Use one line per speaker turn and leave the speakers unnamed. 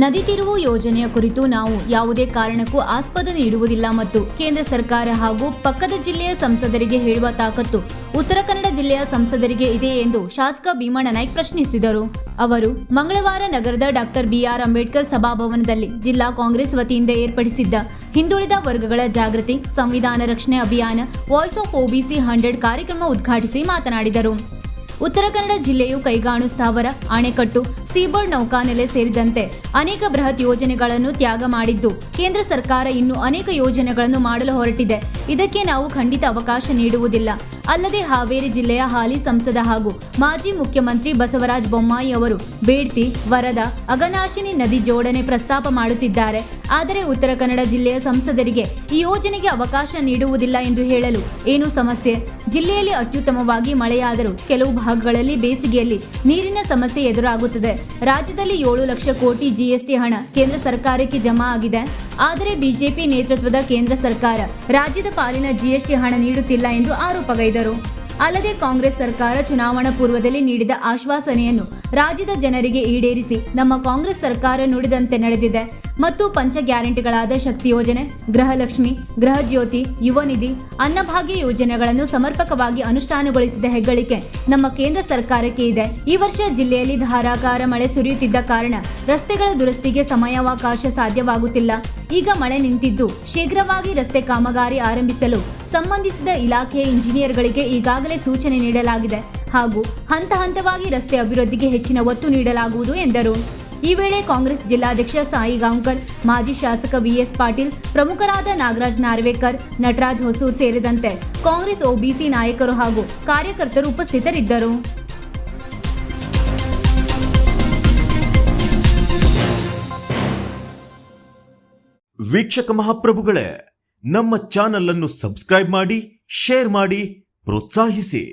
ನದಿ ತಿರುವು ಯೋಜನೆಯ ಕುರಿತು ನಾವು ಯಾವುದೇ ಕಾರಣಕ್ಕೂ ಆಸ್ಪದ ನೀಡುವುದಿಲ್ಲ ಮತ್ತು ಕೇಂದ್ರ ಸರ್ಕಾರ ಹಾಗೂ ಪಕ್ಕದ ಜಿಲ್ಲೆಯ ಸಂಸದರಿಗೆ ಹೇಳುವ ತಾಕತ್ತು ಉತ್ತರ ಕನ್ನಡ ಜಿಲ್ಲೆಯ ಸಂಸದರಿಗೆ ಇದೆ ಎಂದು ಶಾಸಕ ಭೀಮಣ್ಣ ನಾಯ್ಕ್ ಪ್ರಶ್ನಿಸಿದರು. ಅವರು ಮಂಗಳವಾರ ನಗರದ ಡಾಕ್ಟರ್ ಬಿಆರ್ ಅಂಬೇಡ್ಕರ್ ಸಭಾಭವನದಲ್ಲಿ ಜಿಲ್ಲಾ ಕಾಂಗ್ರೆಸ್ ವತಿಯಿಂದ ಏರ್ಪಡಿಸಿದ್ದ ಹಿಂದುಳಿದ ವರ್ಗಗಳ ಜಾಗೃತಿ ಸಂವಿಧಾನ ರಕ್ಷಣೆ ಅಭಿಯಾನ ವಾಯ್ಸ್ ಆಫ್ ಒಬಿಸಿ 100 ಕಾರ್ಯಕ್ರಮ ಉದ್ಘಾಟಿಸಿ ಮಾತನಾಡಿದರು. ಉತ್ತರ ಕನ್ನಡ ಜಿಲ್ಲೆಯು ಕೈಗಾಣು ಸ್ಥಾವರ, ಅಣೆಕಟ್ಟು, ಸೀಬೋರ್ಡ್ ನೌಕಾನೆಲೆ ಸೇರಿದಂತೆ ಅನೇಕ ಬೃಹತ್ ಯೋಜನೆಗಳನ್ನು ತ್ಯಾಗ ಮಾಡಿದ್ದು, ಕೇಂದ್ರ ಸರ್ಕಾರ ಇನ್ನೂ ಅನೇಕ ಯೋಜನೆಗಳನ್ನು ಮಾಡಲು ಹೊರಟಿದೆ. ಇದಕ್ಕೆ ನಾವು ಖಂಡಿತ ಅವಕಾಶ ನೀಡುವುದಿಲ್ಲ. ಅಲ್ಲದೆ ಹಾವೇರಿ ಜಿಲ್ಲೆಯ ಹಾಲಿ ಸಂಸದ ಹಾಗೂ ಮಾಜಿ ಮುಖ್ಯಮಂತ್ರಿ ಬಸವರಾಜ ಬೊಮ್ಮಾಯಿ ಅವರು ಬೇಡ್ತಿ, ವರದಾ, ಅಘನಾಶಿನಿ ನದಿ ಜೋಡಣೆ ಪ್ರಸ್ತಾಪ ಮಾಡುತ್ತಿದ್ದಾರೆ. ಆದರೆ ಉತ್ತರ ಕನ್ನಡ ಜಿಲ್ಲೆಯ ಸಂಸದರಿಗೆ ಈ ಯೋಜನೆಗೆ ಅವಕಾಶ ನೀಡುವುದಿಲ್ಲ ಎಂದು ಹೇಳಲು ಏನು ಸಮಸ್ಯೆ? ಜಿಲ್ಲೆಯಲ್ಲಿ ಅತ್ಯುತ್ತಮವಾಗಿ ಮಳೆಯಾದರೂ ಕೆಲವು ಭಾಗಗಳಲ್ಲಿ ಬೇಸಿಗೆಯಲ್ಲಿ ನೀರಿನ ಸಮಸ್ಯೆ ಎದುರಾಗುತ್ತದೆ. ರಾಜ್ಯದಲ್ಲಿ 7 ಲಕ್ಷ ಕೋಟಿ ಜಿಎಸ್ಟಿ ಹಣ ಕೇಂದ್ರ ಸರ್ಕಾರಕ್ಕೆ ಜಮಾ ಆಗಿದೆ. ಆದರೆ ಬಿಜೆಪಿ ನೇತೃತ್ವದ ಕೇಂದ್ರ ಸರ್ಕಾರ ರಾಜ್ಯದ ಪಾಲಿನ ಜಿಎಸ್ಟಿ ಹಣ ನೀಡುತ್ತಿಲ್ಲ ಎಂದು ಆರೋಪಗೈದರು. ಅಲ್ಲದೆ ಕಾಂಗ್ರೆಸ್ ಸರ್ಕಾರ ಚುನಾವಣಾ ಪೂರ್ವದಲ್ಲಿ ನೀಡಿದ ಆಶ್ವಾಸನೆಯನ್ನು ರಾಜ್ಯದ ಜನರಿಗೆ ಈಡೇರಿಸಿ ನಮ್ಮ ಕಾಂಗ್ರೆಸ್ ಸರ್ಕಾರ ನುಡಿದಂತೆ ನಡೆದಿದೆ ಮತ್ತು ಪಂಚ ಗ್ಯಾರಂಟಿಗಳಾದ ಶಕ್ತಿ ಯೋಜನೆ, ಗೃಹಲಕ್ಷ್ಮಿ, ಗೃಹ ಜ್ಯೋತಿ, ಯುವ ನಿಧಿ, ಅನ್ನಭಾಗ್ಯ ಯೋಜನೆಗಳನ್ನು ಸಮರ್ಪಕವಾಗಿ ಅನುಷ್ಠಾನಗೊಳಿಸಿದ ಹೆಗ್ಗಳಿಕೆ ನಮ್ಮ ಕೇಂದ್ರ ಸರ್ಕಾರಕ್ಕೆ ಇದೆ. ಈ ವರ್ಷ ಜಿಲ್ಲೆಯಲ್ಲಿ ಧಾರಾಕಾರ ಮಳೆ ಸುರಿಯುತ್ತಿದ್ದ ಕಾರಣ ರಸ್ತೆಗಳ ದುರಸ್ತಿಗೆ ಸಮಯಾವಕಾಶ ಸಾಧ್ಯವಾಗುತ್ತಿಲ್ಲ. ಈಗ ಮಳೆ ನಿಂತಿದ್ದು ಶೀಘ್ರವಾಗಿ ರಸ್ತೆ ಕಾಮಗಾರಿ ಆರಂಭಿಸಲು ಸಂಬಂಧಿಸಿದ ಇಲಾಖೆಯ ಇಂಜಿನಿಯರ್ಗಳಿಗೆ ಈಗಾಗಲೇ ಸೂಚನೆ ನೀಡಲಾಗಿದೆ ಹಾಗೂ ಹಂತ ಹಂತವಾಗಿ ರಸ್ತೆ ಅಭಿವೃದ್ಧಿಗೆ ಹೆಚ್ಚಿನ ಒತ್ತು ನೀಡಲಾಗುವುದು ಎಂದರು. ಈ ವೇಳೆ ಕಾಂಗ್ರೆಸ್ ಜಿಲ್ಲಾಧ್ಯಕ್ಷ ಸಾಯಿ ಗಾಂವ್ಕರ್, ಮಾಜಿ ಶಾಸಕ ವಿಎಸ್ ಪಾಟೀಲ್, ಪ್ರಮುಖರಾದ ನಾಗರಾಜ್ ನಾರ್ವೇಕರ್, ನಟರಾಜ್ ಹೊಸೂರ್ ಸೇರಿದಂತೆ ಕಾಂಗ್ರೆಸ್ ಒಬಿಸಿ ನಾಯಕರು ಹಾಗೂ ಕಾರ್ಯಕರ್ತರು ಉಪಸ್ಥಿತರಿದ್ದರು.
ವೀಕ್ಷಕ ಮಹಾಪ್ರಭುಗಳೇ, ನಮ್ಮ ಚಾನಲ್ ಅನ್ನು ಸಬ್ಸ್ಕ್ರೈಬ್ ಮಾಡಿ, ಶೇರ್ ಮಾಡಿ, ಪ್ರೋತ್ಸಾಹಿಸಿ.